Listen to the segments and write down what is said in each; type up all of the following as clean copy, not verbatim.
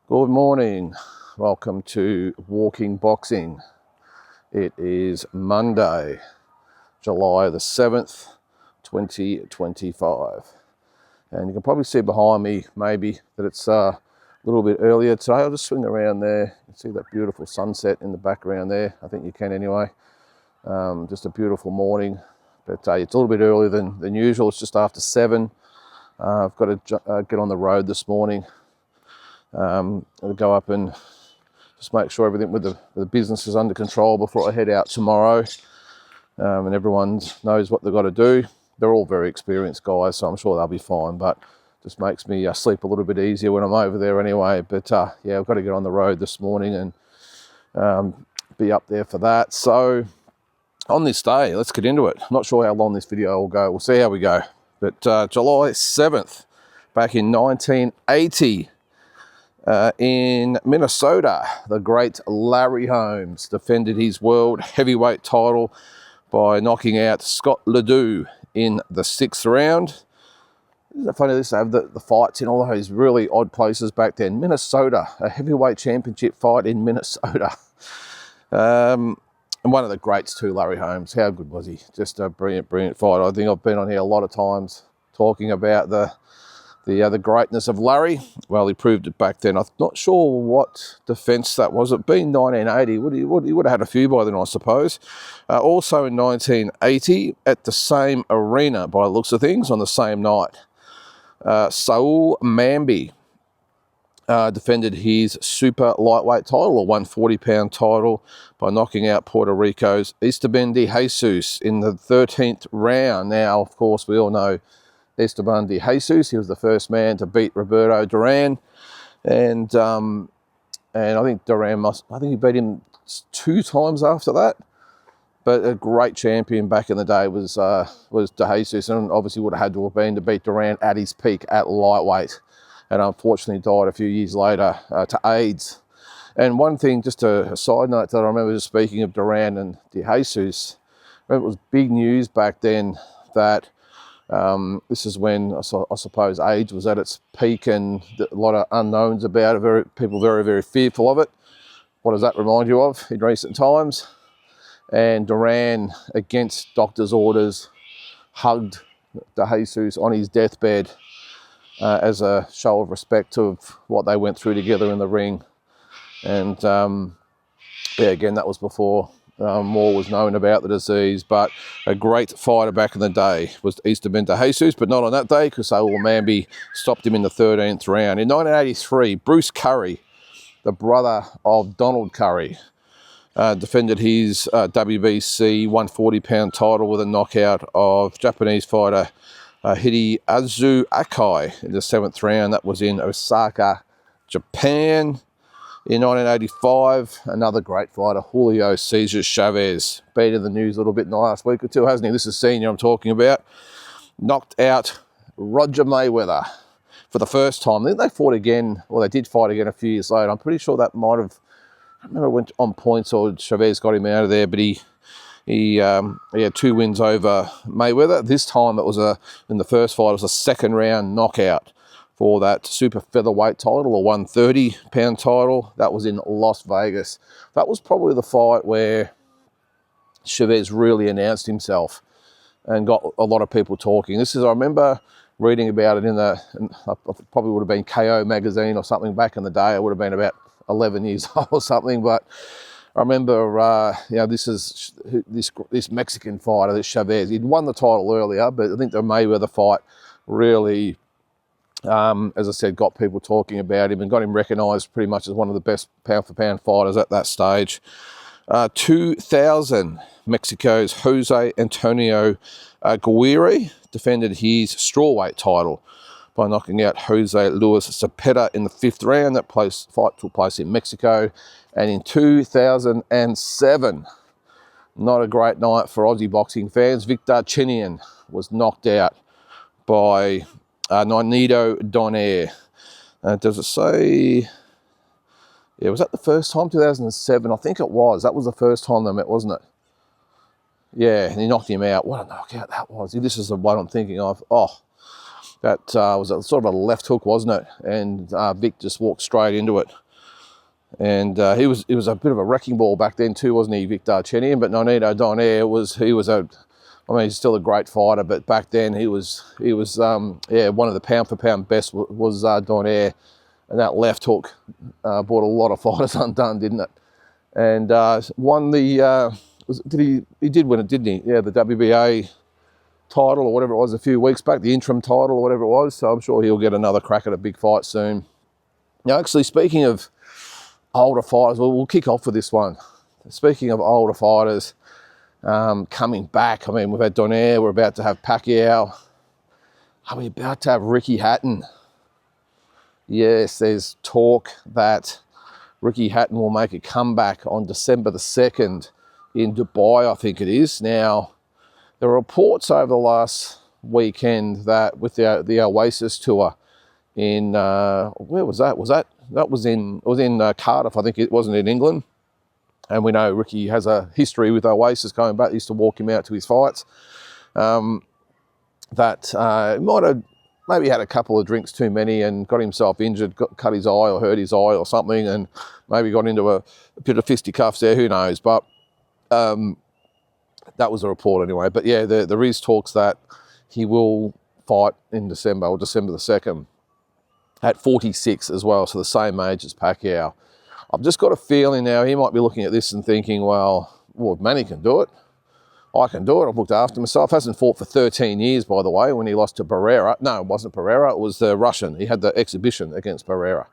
Good morning. Welcome to Walking Boxing. It is Monday, July the 7th, 2025. And you can probably see behind me maybe that it's a little bit earlier today. I'll just swing around there. You can see that beautiful sunset in the background there. I think you can anyway. Just a beautiful morning. But it's a little bit earlier than usual. It's just after 7. I've got to get on the road this morning. I'll go up and just make sure everything with the business is under control before I head out tomorrow. And everyone knows what they've got to do. They're all very experienced guys, so I'm sure they'll be fine, but just makes me sleep a little bit easier when I'm over there anyway. But yeah, I've got to get on the road this morning and be up there for that. So on this day, let's get into it. I'm not sure how long this video will go. We'll see how we go. But July 7th, back in 1980, in Minnesota, the great Larry Holmes defended his world heavyweight title by knocking out Scott Ledoux in the 6th round. Isn't it funny this have the fights in all those really odd places back then? Minnesota, a heavyweight championship fight in Minnesota. And one of the greats too, Larry Holmes. How good was he? Just a brilliant, brilliant fight. I think I've been on here a lot of times talking about the greatness of Larry. Well, he proved it back then. I'm not sure what defence that was. It being 1980, he would have had a few by then, I suppose. Also in 1980, at the same arena, by the looks of things, on the same night, Saul Mamby defended his super lightweight title, a 140-pound title, by knocking out Puerto Rico's Esteban de Jesus in the 13th round. Now, of course, we all know Esteban de Jesus. He was the first man to beat Roberto Duran, and I think Duran he beat him 2 times after that. But a great champion back in the day was de Jesus, and obviously would have had to have been to beat Duran at his peak at lightweight, and unfortunately died a few years later to AIDS. And one thing, just a side note that I remember, just speaking of Duran and de Jesus, I remember it was big news back then that this is when I suppose age was at its peak and a lot of unknowns about it, people very, very fearful of it. What does that remind you of in recent times? And Duran, against doctor's orders, hugged de Jesus on his deathbed as a show of respect of what they went through together in the ring. And yeah, again, that was before more was known about the disease, but a great fighter back in the day was Esteban de Jesus, but not on that day because Saul Mamby stopped him in the 13th round. In 1983, Bruce Curry, the brother of Donald Curry, defended his WBC 140-pound title with a knockout of Japanese fighter Hideyasu Akai in the 7th round. That was in Osaka, Japan. In 1985, another great fighter, Julio Cesar Chavez, been in the news a little bit in the last week or two, hasn't he? This is senior I'm talking about. Knocked out Roger Mayweather for the first time. I think they fought again, or they did fight again a few years later. I'm pretty sure that might have, I remember it went on points or Chavez got him out of there, but he had 2 wins over Mayweather. This time it was in the first fight, it was a 2nd round knockout for that super featherweight title, a 130-pound title. That was in Las Vegas. That was probably the fight where Chavez really announced himself and got a lot of people talking. I remember reading about it probably would have been KO magazine or something back in the day. I would have been about 11 years old or something, but I remember, this Mexican fighter, this Chavez, he'd won the title earlier, but I think the Mayweather fight really, as I said, got people talking about him and got him recognised pretty much as one of the best pound-for-pound fighters at that stage. 2000, Mexico's Jose Antonio Aguirre defended his strawweight title by knocking out Jose Luis Zepeda in the 5th round. That fight took place in Mexico. And in 2007, not a great night for Aussie boxing fans, Victor Chenian was knocked out by Nonito Donaire. Does it say? Yeah, was that the first time, 2007? I think it was. That was the first time they met, wasn't it? Yeah, and he knocked him out. What a knockout that was. This is the one I'm thinking of. Oh, That was a sort of a left hook, wasn't it? And Vic just walked straight into it. And he was a bit of a wrecking ball back then too, wasn't he, Vic Darchinyan? But Nonito Donaire he's still a great fighter, but back then he was one of the pound for pound best was Donaire, and that left hook brought a lot of fighters undone, didn't it? And won the he did win it, didn't he? Yeah, the WBA title or whatever it was a few weeks back, the interim title or whatever it was. So I'm sure he'll get another crack at a big fight soon. Now, actually, speaking of older fighters, we'll kick off with this one. Speaking of older fighters coming back, I mean, we've had Donaire, we're about to have Pacquiao. Are we about to have Ricky Hatton? Yes, there's talk that Ricky Hatton will make a comeback on December the 2nd in Dubai, I think it is. Now, there are reports over the last weekend that with the Oasis tour in, where was that? It was in Cardiff, I think. It wasn't in England. And we know Ricky has a history with Oasis going back. He used to walk him out to his fights. That might have maybe had a couple of drinks too many and got himself injured, cut his eye or hurt his eye or something, and maybe got into a bit of fisticuffs there, who knows. But that was a report anyway. But yeah, there is talks that he will fight in December, or December the 2nd, at 46 as well, so the same age as Pacquiao. I've just got a feeling now he might be looking at this and thinking, well, if Manny can do it, I can do it. I've looked after myself. Hasn't fought for 13 years, by the way, when he lost to Barrera. No, it wasn't Barrera. It was the Russian. He had the exhibition against Barrera.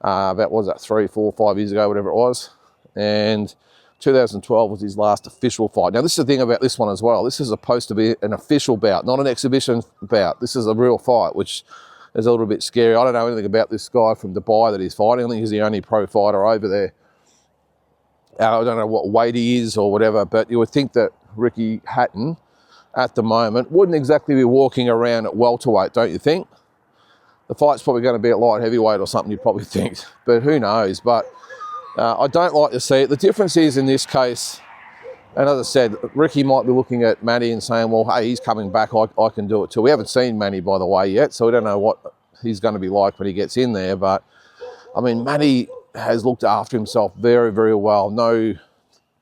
About, what was that, 3, 4, 5 years ago, whatever it was. And 2012 was his last official fight. Now, this is the thing about this one as well. This is supposed to be an official bout, not an exhibition bout. This is a real fight, which is a little bit scary. I don't know anything about this guy from Dubai that he's fighting. I think he's the only pro fighter over there. I don't know what weight he is or whatever, but you would think that Ricky Hatton, at the moment, wouldn't exactly be walking around at welterweight, don't you think? The fight's probably going to be at light heavyweight or something, you'd probably think, but who knows? But I don't like to see it. The difference is in this case, and as I said, Ricky might be looking at Manny and saying, well, hey, he's coming back, I can do it too. We haven't seen Manny, by the way, yet, so we don't know what he's going to be like when he gets in there. But, I mean, Manny has looked after himself very, very well.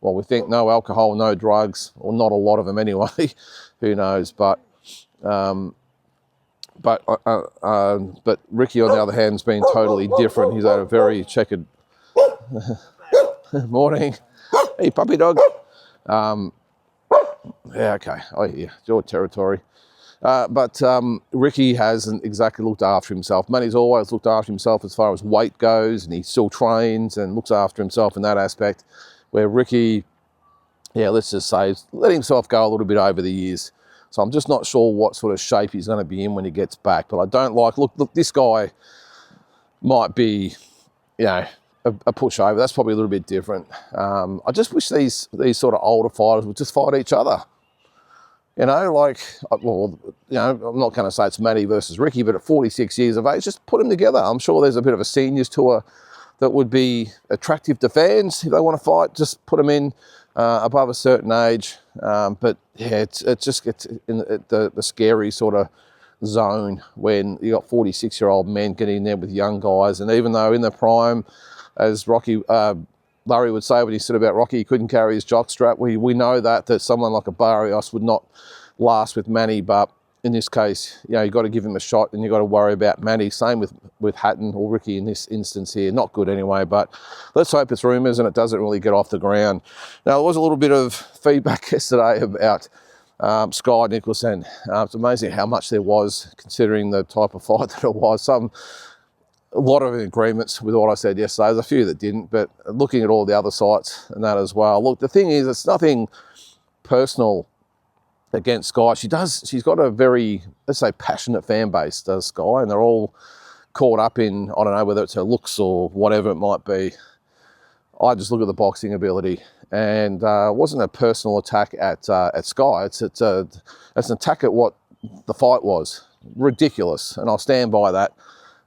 Well, we think no alcohol, no drugs, or not a lot of them anyway. Who knows? But Ricky, on the other hand, has been totally different. He's had a very checkered morning. Hey, puppy dog. Yeah, okay. Oh, yeah, it's your territory. But Ricky hasn't exactly looked after himself. Manny's always looked after himself as far as weight goes, and he still trains and looks after himself in that aspect. Where Ricky, yeah, let's just say, let himself go a little bit over the years. So I'm just not sure what sort of shape he's going to be in when he gets back. But I don't like, look, this guy might be, you know, a pushover. That's probably a little bit different. I just wish these sort of older fighters would just fight each other. You know, like, well, you know, I'm not going to say it's Manny versus Ricky, but at 46 years of age, just put them together. I'm sure there's a bit of a seniors tour that would be attractive to fans. If they want to fight, just put them in above a certain age. But yeah, it just gets in the scary sort of zone when you got 46-year-old men getting in there with young guys. And even though in the prime, as Larry would say when he said about Rocky, he couldn't carry his jockstrap. We know that someone like a Barrios would not last with Manny, but in this case, you know, you've got to give him a shot and you've got to worry about Manny. Same with Hatton or Ricky in this instance here. Not good anyway, but let's hope it's rumours and it doesn't really get off the ground. Now, there was a little bit of feedback yesterday about Sky Nicholson. It's amazing how much there was, considering the type of fight that it was. A lot of agreements with what I said yesterday. There's a few that didn't, but looking at all the other sites and that as well. Look, the thing is, it's nothing personal against Sky. She's got a very, let's say, passionate fan base, does Sky, and they're all caught up in, I don't know, whether it's her looks or whatever it might be. I just look at the boxing ability, and it wasn't a personal attack at Sky. It's an attack at what the fight was. Ridiculous, and I'll stand by that.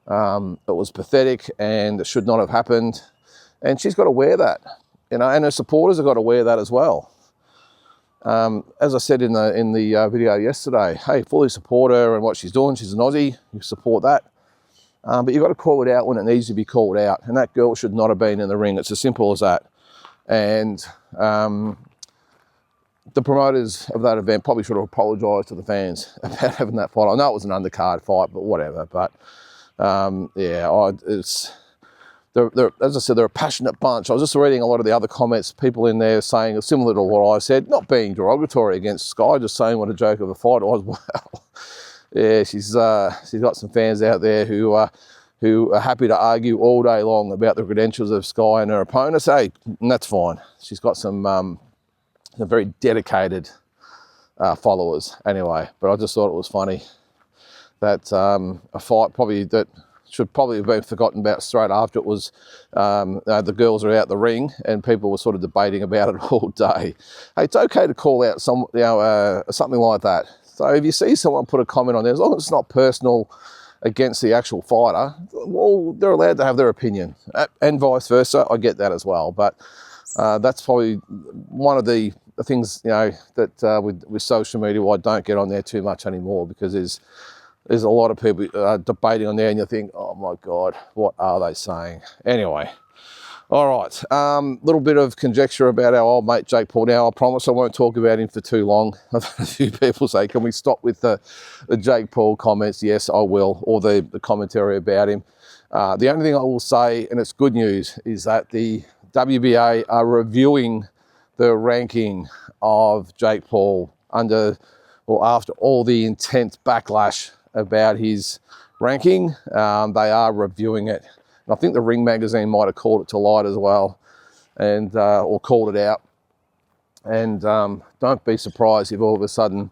It was pathetic and it should not have happened. And she's got to wear that, you know, and her supporters have got to wear that as well. As I said in the video yesterday, hey, fully support her and what she's doing. She's an Aussie, you support that. But you've got to call it out when it needs to be called out. And that girl should not have been in the ring. It's as simple as that. And the promoters of that event probably should have apologised to the fans about having that fight. I know it was an undercard fight, but whatever. But yeah, as I said, they're a passionate bunch. I was just reading a lot of the other comments, people in there saying similar to what I said, not being derogatory against Sky, just saying what a joke of a fight it was. Well, yeah, she's got some fans out there who are happy to argue all day long about the credentials of Sky and her opponents. Hey, and that's fine. She's got some very dedicated followers anyway. But I just thought it was funny that a fight that should probably have been forgotten about straight after it was the girls are out the ring and people were sort of debating about it all day. Hey, it's okay to call out something like that. So if you see someone put a comment on there, as long as it's not personal against the actual fighter, well, they're allowed to have their opinion, and vice versa. I get that as well, but that's probably one of the things, that with social media, I don't get on there too much anymore, because there's a lot of people debating on there, and you think, oh my God, what are they saying? Anyway, all right, little bit of conjecture about our old mate Jake Paul. Now, I promise I won't talk about him for too long. I've had a few people say, can we stop with the Jake Paul comments? Yes, I will, or the commentary about him. The only thing I will say, and it's good news, is that the WBA are reviewing the ranking of Jake Paul after all the intense backlash about his ranking. They are reviewing it. And I think the Ring magazine might have called it to light as well, and or called it out. And don't be surprised if all of a sudden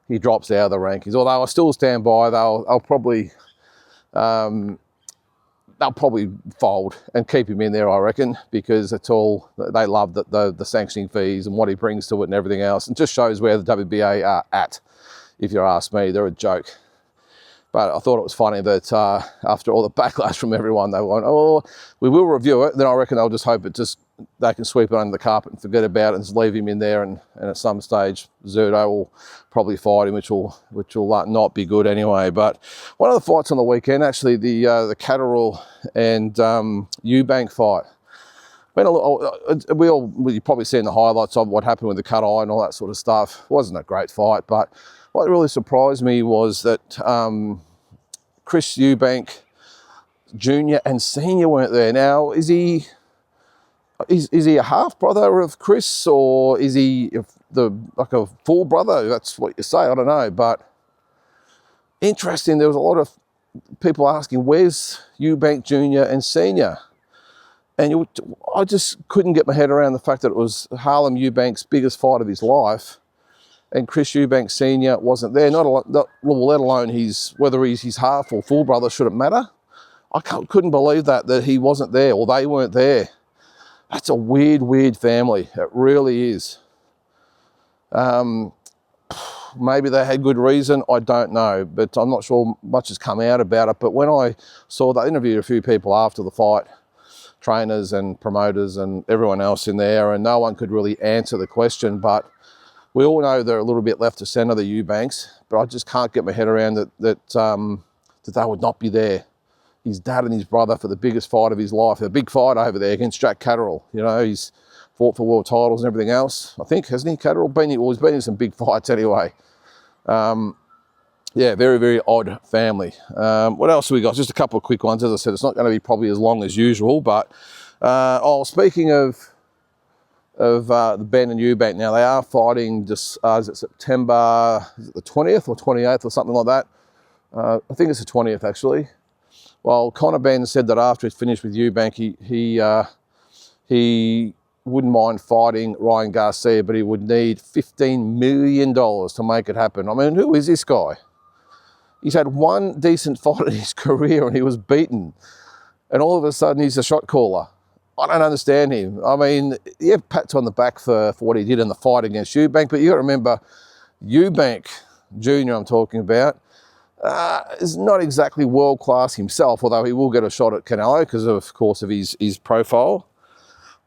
he drops out of the rankings. Although I still stand by, they'll probably fold and keep him in there, I reckon, because they love the sanctioning fees and what he brings to it and everything else. It just shows where the WBA are at. If you ask me, they're a joke. But I thought it was funny that after all the backlash from everyone, they went, oh, we will review it. Then I reckon they'll just hope they can sweep it under the carpet and forget about it and just leave him in there. And at some stage, Zerto will probably fight him, which will not be good anyway. But one of the fights on the weekend, actually, the Catterall and Eubank fight. You've probably seen the highlights of what happened with the cut eye and all that sort of stuff. It wasn't a great fight, but what really surprised me was that Chris Eubank Jr. and Senior weren't there. Now, is he a half brother of Chris, or is he like a full brother? That's what you say. I don't know, but interesting. There was a lot of people asking, "Where's Eubank Jr. and Senior?" And I just couldn't get my head around the fact that it was Harlem Eubank's biggest fight of his life, and Chris Eubank Senior wasn't there. Let alone whether he's his half or full brother, shouldn't matter. I couldn't believe that he wasn't there, or they weren't there. That's a weird family. It really is. Maybe they had good reason. I don't know, but I'm not sure much has come out about it. But when I saw that, I interviewed a few people after the fight, trainers and promoters and everyone else in there, and no one could really answer the question. But we all know they're a little bit left to centre, the Eubanks, but I just can't get my head around that they would not be there. His dad and his brother for the biggest fight of his life, a big fight over there against Jack Catterall. He's fought for world titles and everything else, I think, hasn't he, Catterall? He's been in some big fights anyway. Yeah, very, very odd family. What else have we got? Just a couple of quick ones. As I said, it's not going to be probably as long as usual, but speaking of the Ben and Eubank, now they are fighting just is it September, is it the 20th or 28th or something like that? I think it's the 20th actually. Well, Conor Benn said that after he's finished with Eubank, he wouldn't mind fighting Ryan Garcia, but he would need $15 million to make it happen. I mean, who is this guy? He's had one decent fight in his career and he was beaten, and all of a sudden he's a shot caller. I don't understand him. I mean, you have pats on the back for what he did in the fight against Eubank, but you got to remember, Eubank Jr. I'm talking about is not exactly world class himself, although he will get a shot at Canelo because of course of his profile.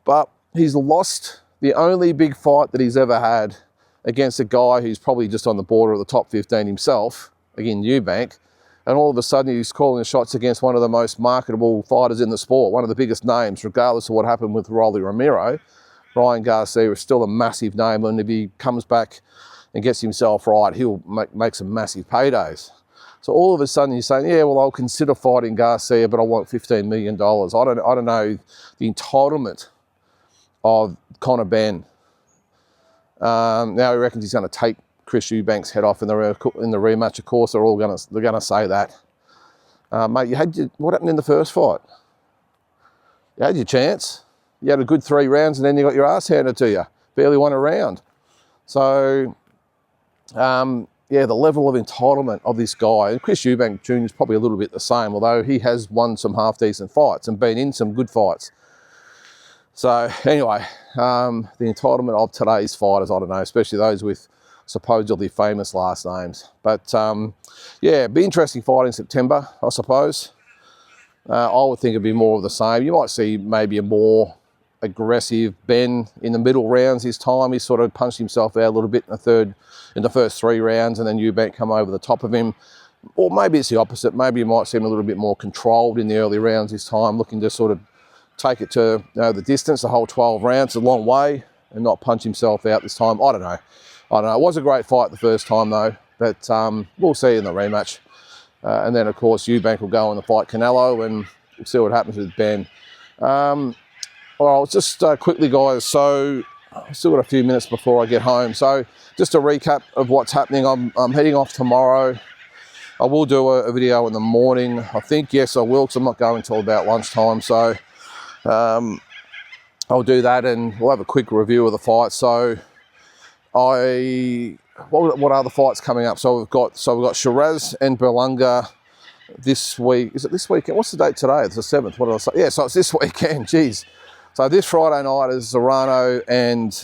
But he's lost the only big fight that he's ever had against a guy who's probably just on the border of the top 15 himself, again, Eubank, and all of a sudden he's calling the shots against one of the most marketable fighters in the sport, one of the biggest names, regardless of what happened with Rolly Romero. Ryan Garcia is still a massive name, and if he comes back and gets himself right, he'll make some massive paydays. So all of a sudden he's saying, yeah, well, I'll consider fighting Garcia, but I want $15 million. I don't know the entitlement of Conor Benn. Now he reckons he's going to take Chris Eubank's head off in the rematch. Of course, they're going to say that. Mate, what happened in the first fight? You had your chance. You had a good 3 rounds, and then you got your ass handed to you. Barely won a round. So, yeah, the level of entitlement of this guy, and Chris Eubank Jr. is probably a little bit the same, although he has won some half-decent fights and been in some good fights. So, anyway, the entitlement of today's fighters, I don't know, especially those with supposedly famous last names. But, yeah, it'd be interesting fight in September, I suppose. I would think it'd be more of the same. You might see maybe a more aggressive Benn in the middle rounds this time. He sort of punched himself out a little bit in the first 3 rounds, and then Eubank come over the top of him. Or maybe it's the opposite. Maybe you might see him a little bit more controlled in the early rounds this time, looking to sort of take it to the distance, the whole 12 rounds, a long way, and not punch himself out this time. I don't know. It was a great fight the first time though, but we'll see in the rematch. And then of course Eubank will go on to fight Canelo, and we'll see what happens with Benn. Well, just quickly, guys, so I've still got a few minutes before I get home. So just a recap of what's happening. I'm heading off tomorrow. I will do a video in the morning. I think, yes, I will, because I'm not going until about lunchtime. So I'll do that, and we'll have a quick review of the fight. So what are the fights coming up? So we've got Shiraz and Berlanga this week. Is it this weekend? What's the date today? It's the 7th. What did I say? Yeah, so it's this weekend. Jeez. So this Friday night is Serrano and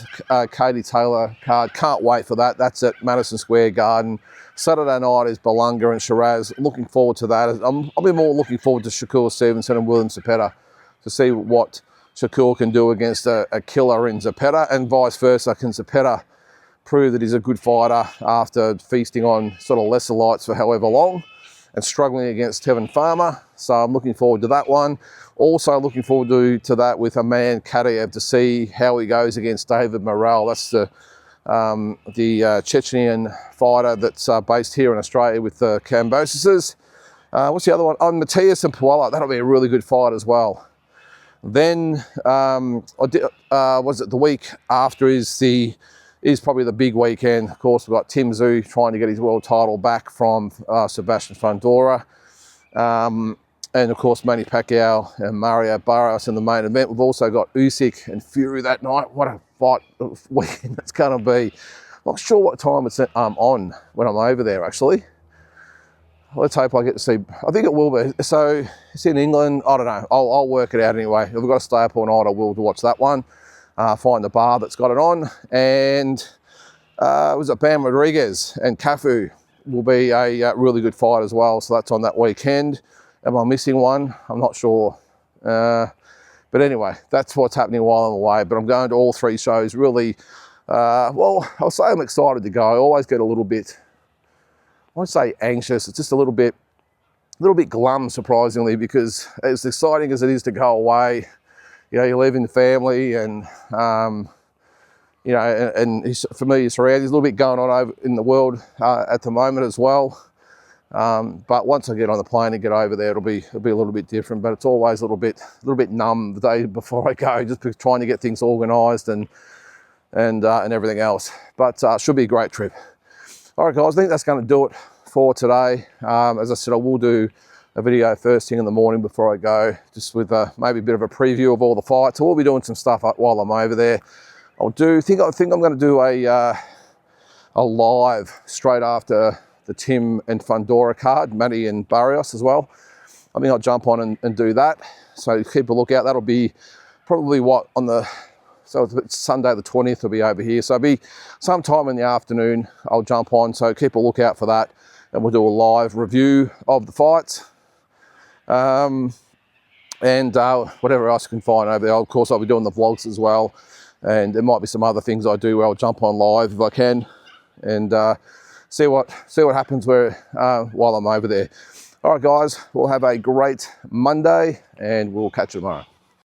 Katie Taylor card. Can't wait for that. That's at Madison Square Garden. Saturday night is Berlanga and Shiraz. Looking forward to that. I'll be more looking forward to Shakur Stevenson and William Zepeda to see what Shakur can do against a killer in Zepeda, and vice versa. Can Zepeda prove that he's a good fighter after feasting on sort of lesser lights for however long and struggling against Tevin Farmer? So I'm looking forward to that one. Also looking forward to that with Aman Kadyrov to see how he goes against David Morrell. That's the Chechnyan fighter that's based here in Australia with the Kambosos. What's the other one? Matias and Puella. That'll be a really good fight as well. Then, the week after is probably the big weekend. Of course, we've got Tim Tszyu trying to get his world title back from Sebastian Fundora. And of course, Manny Pacquiao and Mario Barrios in the main event. We've also got Usyk and Fury that night. What a fight weekend it's going to be. Not sure what time it's on when I'm over there, actually. Let's hope I get to see. I think it will be. So it's in England. I don't know. I'll work it out anyway. If we've got to stay up all night, I will to watch that one. Find the bar that's got it on. And was it Bam Rodriguez and Cafu will be a really good fight as well. So that's on that weekend. Am I missing one? I'm not sure. But anyway, that's what's happening while I'm away. But I'm going to all 3 shows. Really, well, I'll say I'm excited to go. I always get a little bit, I won't say anxious. It's just a little bit glum, surprisingly, because as exciting as it is to go away, you know, you're leaving the family, and you know, and for me, it's around. There's a little bit going on over in the world at the moment as well. But once I get on the plane and get over there, it'll be a little bit different. But it's always a little bit numb the day before I go, just trying to get things organised and everything else. But should be a great trip. All right, guys, I think that's going to do it for today. As I said, I will do a video first thing in the morning before I go, just with maybe a bit of a preview of all the fights. So we'll be doing some stuff while I'm over there. I think I'm going to do a live straight after the Tim and Fundora card, Manny and Barrios as well. I think I'll jump on and do that. So keep a lookout. That'll be probably so it's Sunday the 20th will be over here. So it'll be sometime in the afternoon I'll jump on. So keep a lookout for that. And we'll do a live review of the fights. And whatever else you can find over there. Of course, I'll be doing the vlogs as well. And there might be some other things I do where I'll jump on live if I can, and see what happens while I'm over there. All right, guys, we'll have a great Monday, and we'll catch you tomorrow.